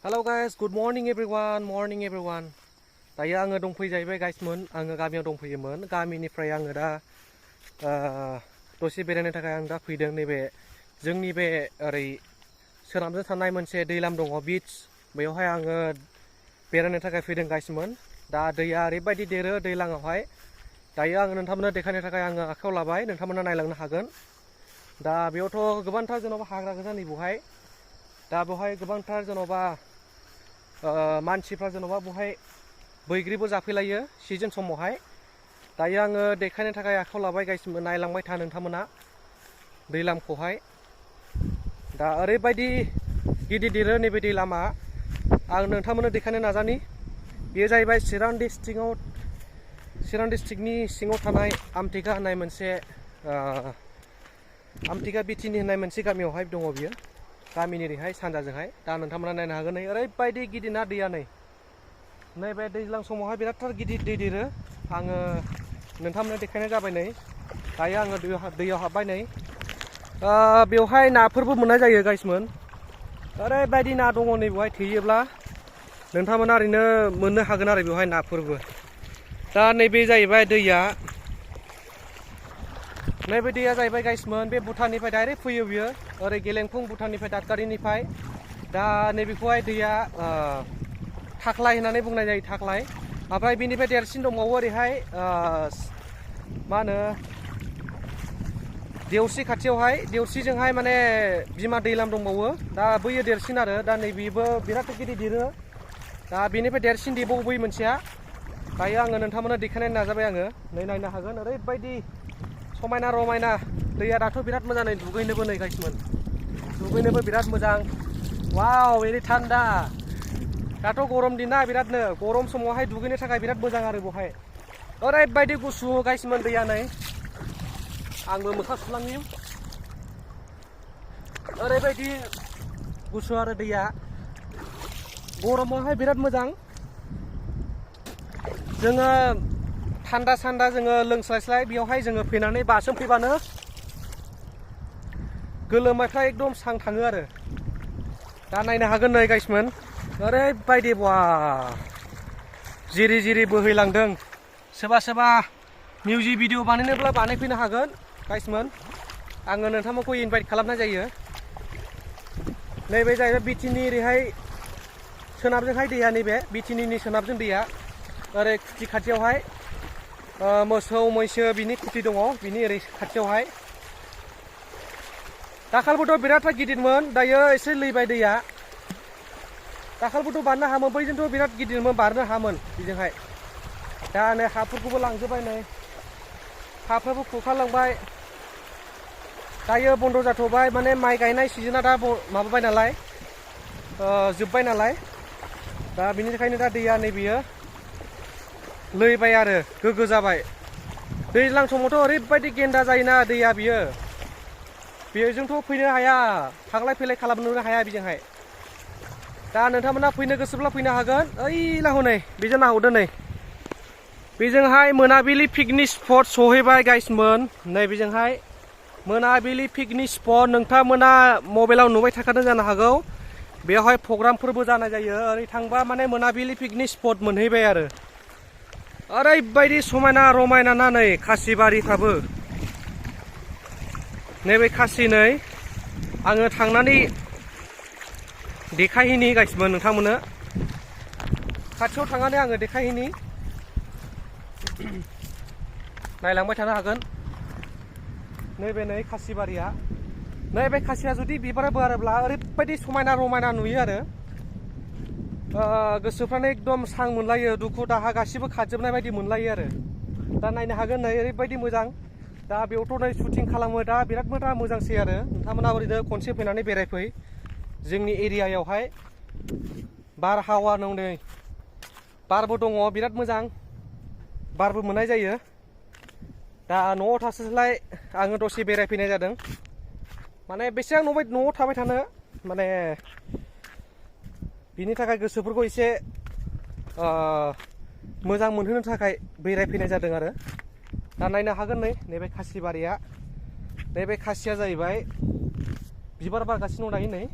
Hello guys, good morning everyone. Dayo आङो दंफैयो जाहैबाय गाइसमोन आङो गामियाव दंफैयोमोन गामिनिफ्राय आङो दा दसे बेरायनो थाखाय आं दा फैदों नैबे जोंनि बे ओरै सोनाबजों थानाय मोनसे दैलाम दङ बीच बेयावहाय आङो बेरायनो थाखाय फैदों गाइसमोन दा दैया ओरैबायदि देरो दैलाङावहाय दायो आङो नोंथांमोननो देखायनो थाखाय आङो आखायाव लाबाय नोंथांमोना नायलांनो हागोन दा बेयावथ' गोबांथार जेन'बा हाग्रा गोजा नै बेवहाय दा बेवहाय गोबांथार जेन'बा मानसिफ्रा जेन'बा बेवहाय बैग्रिबो जाफैलायो सिजन समावहाय दायो आङो देखायनो थाखाय आखायाव लाबाय गाइसमोन नायलांबाय था नोंथांमोना दैलामखौहाय दा ओरैबायदि गिदिर देरो नैबे दैलामा आं नोंथांमोननो देखायनो नाजानि बेयो जाहैबाय चिरां डिस्ट्रिक्टनि सिङाव थानाय आमथेखा होननाय मोनसे आमथेखा बिटिनि होननाय मोनसे गामियावहाय दङ बियो गामिनि ओरैहाय सानजाजोंहाय दा नोंथांमोना नायनो हागोन नै ओरैबायदि गिदिर ना दैया नैबे दैज्लां समावहाय बिरादथार गिदिर दै देरो आङो नोंथांमोननो देखायनाय जाबाय नै दायो आङो दैयाव हाबबाय नै बेवहाय नाफोरबो मोननाय जायो गाइसमोन ओरैबायदि ना दङ नै बेवहाय थेयोब्ला नोंथांमोना ओरैनो मोननो हागोन आरो बेवहाय नाफोरबो दा नैबे जाहैबाय दैया नैबे दैया जाहैबाय गाइसमोन बे भुटाननिफ्राय डाइरेक्ट फैयो बियो ओरै गेलेंफुं भुटाननिफ्राय दादगारिनिफ्राय दा नैबेखौहाय दैया थाख्लाय होननानै बुंनाय जायो थाख्लाय ओमफ्राय बेनिफ्राय देरसिन दंबावो ओरैहाय मा होनो देवसि खाथियावहाय देवसिजोंहाय माने बिमा दैलाम दंबावो दा बैयो देरसिन आरो दा नैबेबो बिराद गिदिर देरो दा बेनिफ्राय देरसिन देबावो बै मोनसेया दायो आङो नोंथांमोननो देखायनो नाजाबाय आङो नै नायनो हागोन ओरैबायदि समायना रमायना दैया दाथ' बिराद मोजां नै दुगैनोबो नै गाइसमोन दुगैनोबो बिराद मोजां वाव एरै थान्दा दाथ' गरम दिन ना बिरादनो गरम समावहाय दुगैनो थाखाय बिराद मोजां आरो बेवहाय ओरैबायदि गुसु गाइसमोन दैया नै आंबो मोखां सुलांनि ओरैबायदि गुसु आरो दैया गरमावहाय बिराद मोजां जोङो थान्दा सान्दा जोङो लोंस्लायस्लाय बेयावहाय जोङो फैनानै बासोम फैबानो गोलोमनायफ्रा एकदम स्रां थाङो आरो दा नायनो हागोन नै गाइसमोन ओरैबायदि बा जिरि बोहैलांदों सोरबा मिउजिक भिडिअ बानायनोब्ला बानायफैनो हागोन गाइसमोन आङो नोंथांमोनखौ इनभाइट खालामनाय जायो नैबे जाहैबाय बिटिनि ओरैहाय सोनाबजोंहाय दैया नैबे बिटिनिनि सोनाबजों दैया ओरै खुथि खाथियावहाय मोसौ मैसो बिनि खुथि दङ बिनि ओरै खाथियावहाय दाखालिबोथ' बिराद गिदिरमोन दायो एसे लैबाय दैया दाखालिबोथ' बारनो हामोन बैजोंथ' बिराद गिदिरमोन बारनो हामोन बेजोंहाय दा नै हाफोरखौबो लांजोबबाय नै हाफ्राबो खुरखालांबाय दायो बन्द' जाथ'बाय माने माइ गायनाय सिजोना दा माबाबाय नालाय जोब्बाय नालाय दा बिनि थाखायनो दा दैया नैबेयो लैबाय आरो गोग्गो जाबाय दैज्लां समावथ' ओरैबायदि गेन्दा जायोना दैया बेजोंथ' फैनो हाया थांलाय फैलाय खालामनो हाया बेजोंहाय दा नोंथांमोना फैनो गोसोब्ला फैनो हागोन ओइ लाहौ नै बेजों नाहरदो नै बेजोंहाय मोनाबिलि पिकनिक स्पट सहैबाय गाइसमोन नै बेजोंहाय मोनाबिलि पिकनिक स्पट नोंथांमोना मबाइलाव नुबाय थाखादों जानो हागौ बेवहाय प्रग्रामफोरबो जानाय जायो ओरै थांबा माने मोनाबिलि पिकनिक स्पट मोनहैबाय आरो ओरैबायदि समायना रमायना ना नै खासिबारिफ्राबो नैबे खासि नै आङो थांनानै देखायहैनि गाइसमोन नोंथांमोननो खाथियाव थांनानै आङो देखायहैनि नायलांबाय थानो हागोन नैबे नै खासिबारिया नैबे खासिया जुदि बिबार बारोब्ला ओरैबायदि समायना रमायना नुयो आरो गोसोफ्रानो एकदम स्रां मोनलायो दुखु दाहा गासिबो खारजोबनाय बायदि मोनलायो आरो दा नायनो हागोन नै ओरैबायदि मोजां दा बेयावथ' नै शुटिं खालामो दा बिराद मोजांसै आरो नोंथांमोना ओरैनो खनसे फैनानै बेरायफै जोंनि एरियायावहाय बारहावा दं नै बारबो दङ बिराद मोजां बारबो मोननाय जायो दा न'आव थास्लाय आङो दसे बेरायफैनाय जादों माने बेसेबां न'आव थाबाय थानो माने बिनि थाखाय गोसोफोरखौ एसे मोजां मोनहोनो थाखाय बेरायफैनाय जादों आरो दा नायनो हागोन नै नैबे खासिबारिया नैबे खासिया जाहैबाय बिबार बारगासिनो दं दायो नै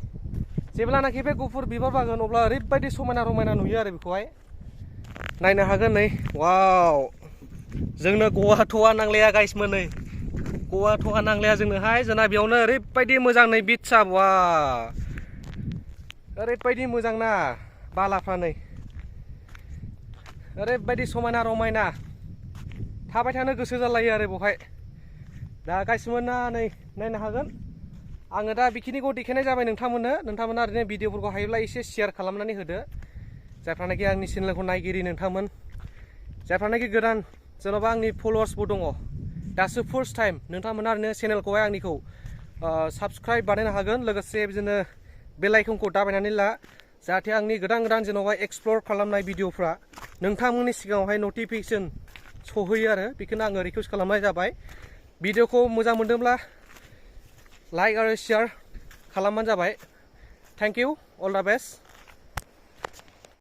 जेब्लानाखि बे गुफुर बिबार बारगोन अब्ला ओरैबायदि समायना रमायना नुयो आरो बेखौहाय नायनो हागोन नै वाव जोंनो गवा थवा नांलाया गाइसमोन नै गवा थवा नांलाया जोंनोहाय जोंना बेयावनो ओरैबायदि मोजां नै बिटसा वा ओरैबायदि मोजां ना बालाफ्रा नै ओरैबायदि समायना रमायना थाबाय थानो गोसो जालायो आरो बेवहाय दा गाइसमोना नै नायनो हागोन आङो दा बेखिनिखौ देखायनाय जाबाय नोंथांमोना ओरैनो भिडिअफोरखौ हायोब्ला एसे शेयार खालामनानै होदो जायफ्रानाखि आंनि चेनेलखौ नायगिरि नोंथांमोन जायफ्रानाखि गोदान जेन'बा आंनि फलोवार्सबो दङ दासो फार्स्ट टाइम नोंथांमोना ओरैनो चेनेलखौहाय आंनिखौ साबस्क्राइब बानायनो हागोन लोगोसे बिदिनो बेल आइकनखौ दाबायनानै ला जाहाथे आंनि गोदान जेन'बा एक्सप्लर खालामनाय भिडिअफ्रा नोंथांमोननि सिगाङावहाय नटिफिकेसन सहैयो आरो बेखौनो आङो रिकुवेस्ट खालामनाय जाबाय भिडिअखौ मोजां मोनदोंब्ला लाइक आरो शेयार खालामबानो जाबाय थेंक इउ अल दा बेस्ट